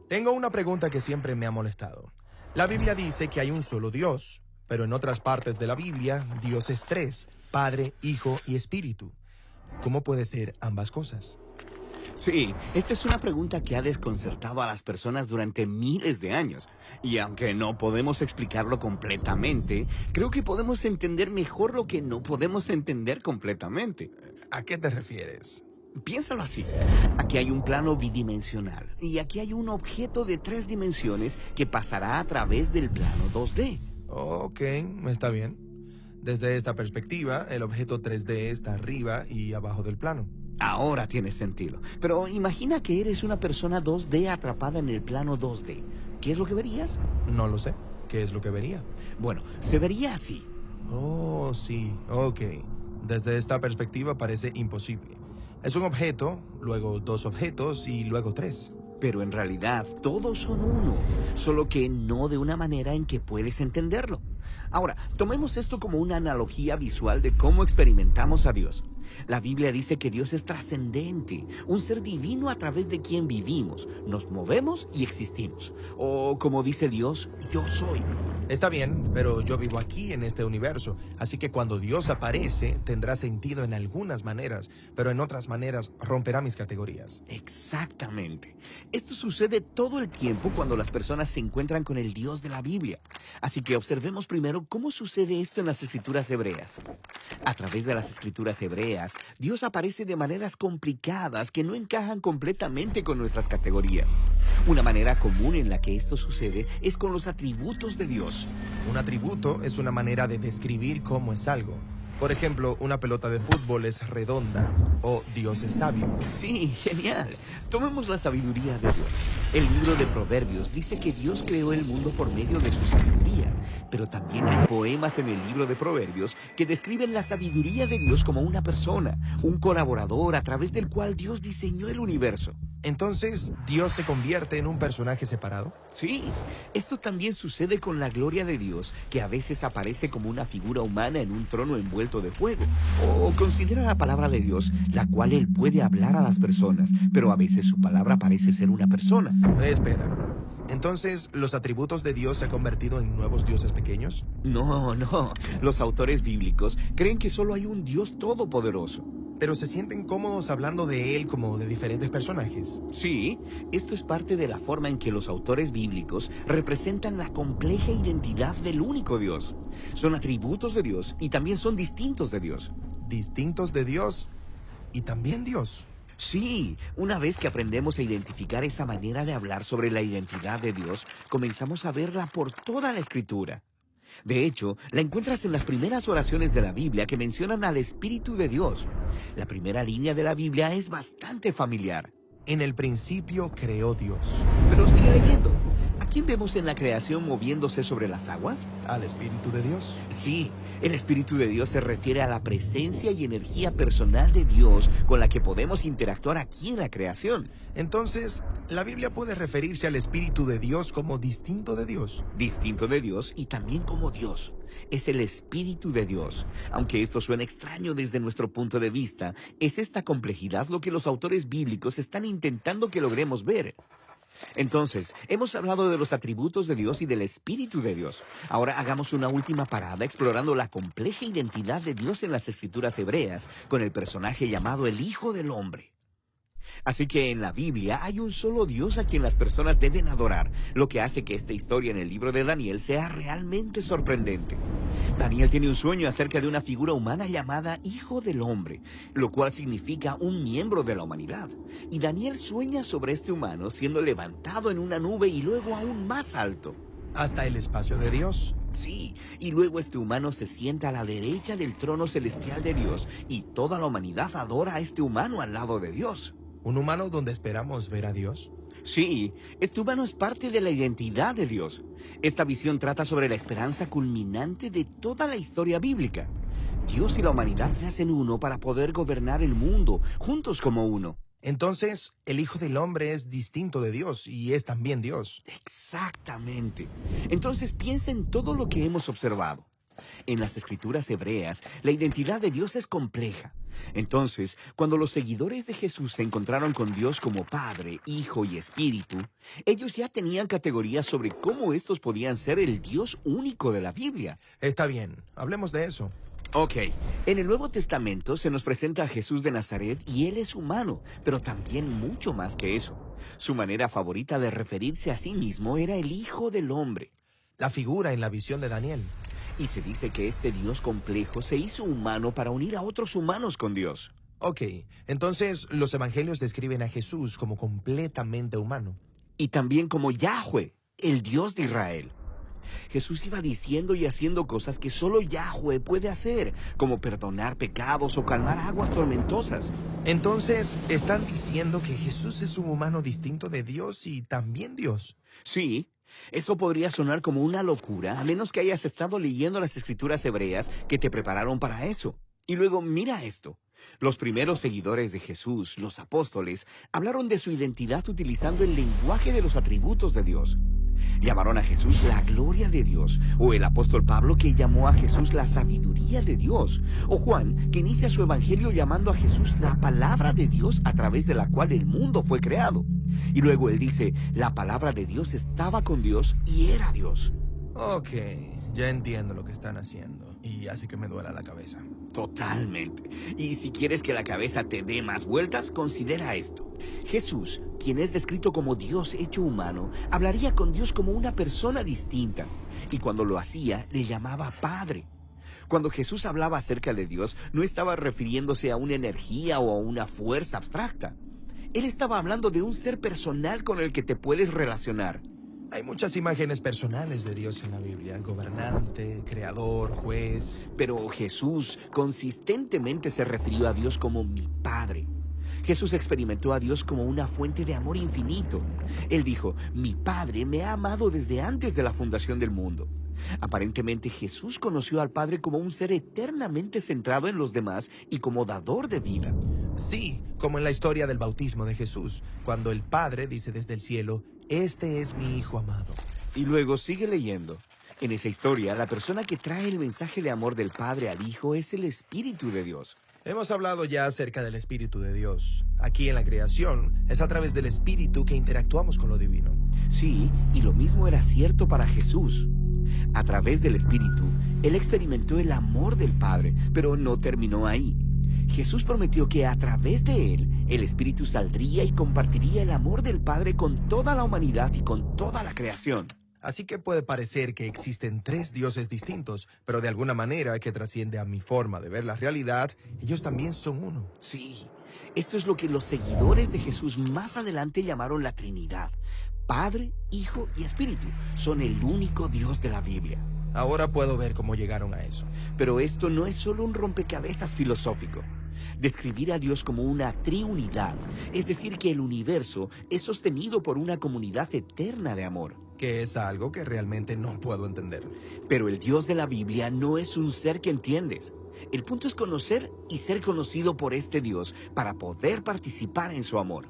Tengo una pregunta que siempre me ha molestado. La Biblia dice que hay un solo Dios, pero en otras partes de la Biblia, Dios es tres: Padre, Hijo y Espíritu. ¿Cómo puede ser ambas cosas? Sí, esta es una pregunta que ha desconcertado a las personas durante miles de años. Y aunque no podemos explicarlo completamente, creo que podemos entender mejor lo que no podemos entender completamente. ¿A qué te refieres? Piénsalo así. Aquí hay un plano bidimensional y aquí hay un objeto de 3 dimensiones que pasará a través del plano 2D. Ok, está bien. Desde esta perspectiva, el objeto 3D está arriba y abajo del plano. Ahora tiene sentido. Pero imagina que eres una persona 2D atrapada en el plano 2D. ¿Qué es lo que verías? No lo sé. ¿Qué es lo que vería? Bueno, se vería así. Oh, sí, ok. Desde esta perspectiva parece imposible. Es un objeto, luego dos objetos y luego tres. Pero en realidad todos son uno, solo que no de una manera en que puedes entenderlo. Ahora, tomemos esto como una analogía visual de cómo experimentamos a Dios. La Biblia dice que Dios es trascendente, un ser divino a través de quien vivimos, nos movemos y existimos. O como dice Dios, yo soy. Está bien, pero yo vivo aquí en este universo, así que cuando Dios aparece tendrá sentido en algunas maneras, pero en otras maneras romperá mis categorías. Exactamente. Esto sucede todo el tiempo cuando las personas se encuentran con el Dios de la Biblia. Así que observemos primero cómo sucede esto en las escrituras hebreas. A través de las escrituras hebreas, Dios aparece de maneras complicadas que no encajan completamente con nuestras categorías. Una manera común en la que esto sucede es con los atributos de Dios. Un atributo es una manera de describir cómo es algo. Por ejemplo, una pelota de fútbol es redonda o Dios es sabio. Sí, genial. Tomemos la sabiduría de Dios. El libro de Proverbios dice que Dios creó el mundo por medio de su sabiduría, pero también hay poemas en el libro de Proverbios que describen la sabiduría de Dios como una persona, un colaborador a través del cual Dios diseñó el universo. Entonces, ¿Dios se convierte en un personaje separado? Sí, esto también sucede con la gloria de Dios, que a veces aparece como una figura humana en un trono envuelto de fuego. O considera la palabra de Dios, la cual Él puede hablar a las personas, pero a veces su palabra parece ser una persona. Espera. Entonces, ¿los atributos de Dios se han convertido en nuevos dioses pequeños? No, no. Los autores bíblicos creen que solo hay un Dios todopoderoso. Pero se sienten cómodos hablando de él como de diferentes personajes. Sí, esto es parte de la forma en que los autores bíblicos representan la compleja identidad del único Dios. Son atributos de Dios y también son distintos de Dios. Distintos de Dios y también Dios. Sí, una vez que aprendemos a identificar esa manera de hablar sobre la identidad de Dios, comenzamos a verla por toda la Escritura. De hecho, la encuentras en las primeras oraciones de la Biblia que mencionan al Espíritu de Dios. La primera línea de la Biblia es bastante familiar. En el principio creó Dios. Pero sigue leyendo. ¿A quién vemos en la creación moviéndose sobre las aguas? Al Espíritu de Dios. Sí, el Espíritu de Dios se refiere a la presencia y energía personal de Dios con la que podemos interactuar aquí en la creación. Entonces, ¿la Biblia puede referirse al Espíritu de Dios como distinto de Dios? Distinto de Dios y también como Dios. Es el Espíritu de Dios. Aunque esto suena extraño desde nuestro punto de vista, es esta complejidad lo que los autores bíblicos están intentando que logremos ver. Entonces, hemos hablado de los atributos de Dios y del Espíritu de Dios. Ahora hagamos una última parada explorando la compleja identidad de Dios en las escrituras hebreas con el personaje llamado el Hijo del Hombre. Así que en la Biblia hay un solo Dios a quien las personas deben adorar, lo que hace que esta historia en el libro de Daniel sea realmente sorprendente. Daniel tiene un sueño acerca de una figura humana llamada Hijo del Hombre, lo cual significa un miembro de la humanidad. Y Daniel sueña sobre este humano siendo levantado en una nube y luego aún más alto. Hasta el espacio de Dios. Sí, y luego este humano se sienta a la derecha del trono celestial de Dios y toda la humanidad adora a este humano al lado de Dios. ¿Un humano donde esperamos ver a Dios? Sí, este humano es parte de la identidad de Dios. Esta visión trata sobre la esperanza culminante de toda la historia bíblica. Dios y la humanidad se hacen uno para poder gobernar el mundo, juntos como uno. Entonces, el Hijo del Hombre es distinto de Dios y es también Dios. Exactamente. Entonces piensa en todo lo que hemos observado. En las escrituras hebreas, la identidad de Dios es compleja. Entonces, cuando los seguidores de Jesús se encontraron con Dios como Padre, Hijo y Espíritu, ellos ya tenían categorías sobre cómo estos podían ser el Dios único de la Biblia. Está bien, hablemos de eso. Ok, en el Nuevo Testamento se nos presenta a Jesús de Nazaret y Él es humano, pero también mucho más que eso. Su manera favorita de referirse a sí mismo era el Hijo del Hombre. La figura en la visión de Daniel. Y se dice que este Dios complejo se hizo humano para unir a otros humanos con Dios. Ok, entonces los evangelios describen a Jesús como completamente humano. Y también como Yahweh, el Dios de Israel. Jesús iba diciendo y haciendo cosas que solo Yahweh puede hacer, como perdonar pecados o calmar aguas tormentosas. Entonces, ¿están diciendo que Jesús es un humano distinto de Dios y también Dios? Sí, esto podría sonar como una locura, a menos que hayas estado leyendo las escrituras hebreas que te prepararon para eso. Y luego mira esto. Los primeros seguidores de Jesús, los apóstoles, hablaron de su identidad utilizando el lenguaje de los atributos de Dios. Llamaron a Jesús la gloria de Dios, o el apóstol Pablo que llamó a Jesús la sabiduría de Dios, o Juan que inicia su evangelio llamando a Jesús la palabra de Dios a través de la cual el mundo fue creado. Y luego él dice, la palabra de Dios estaba con Dios y era Dios. Ok, ya entiendo lo que están haciendo y hace que me duela la cabeza. Totalmente. Y si quieres que la cabeza te dé más vueltas, considera esto. Jesús, quien es descrito como Dios hecho humano, hablaría con Dios como una persona distinta. Y cuando lo hacía, le llamaba Padre. Cuando Jesús hablaba acerca de Dios, no estaba refiriéndose a una energía o a una fuerza abstracta. Él estaba hablando de un ser personal con el que te puedes relacionar. Hay muchas imágenes personales de Dios en la Biblia: gobernante, creador, juez. Pero Jesús consistentemente se refirió a Dios como mi Padre. Jesús experimentó a Dios como una fuente de amor infinito. Él dijo, mi Padre me ha amado desde antes de la fundación del mundo. Aparentemente Jesús conoció al Padre como un ser eternamente centrado en los demás y como dador de vida. Sí, como en la historia del bautismo de Jesús, cuando el Padre dice desde el cielo, este es mi Hijo amado. Y luego sigue leyendo. En esa historia, la persona que trae el mensaje de amor del Padre al Hijo es el Espíritu de Dios. Hemos hablado ya acerca del Espíritu de Dios. Aquí en la creación, es a través del Espíritu que interactuamos con lo divino. Sí, y lo mismo era cierto para Jesús. A través del Espíritu, Él experimentó el amor del Padre, pero no terminó ahí. Jesús prometió que a través de Él, el Espíritu saldría y compartiría el amor del Padre con toda la humanidad y con toda la creación. Así que puede parecer que existen tres dioses distintos, pero de alguna manera que trasciende a mi forma de ver la realidad, ellos también son uno. Sí, esto es lo que los seguidores de Jesús más adelante llamaron la Trinidad. Padre, Hijo y Espíritu son el único Dios de la Biblia. Ahora puedo ver cómo llegaron a eso. Pero esto no es solo un rompecabezas filosófico. Describir a Dios como una triunidad, es decir, que el universo es sostenido por una comunidad eterna de amor. Que es algo que realmente no puedo entender. Pero el Dios de la Biblia no es un ser que entiendes. El punto es conocer y ser conocido por este Dios para poder participar en su amor.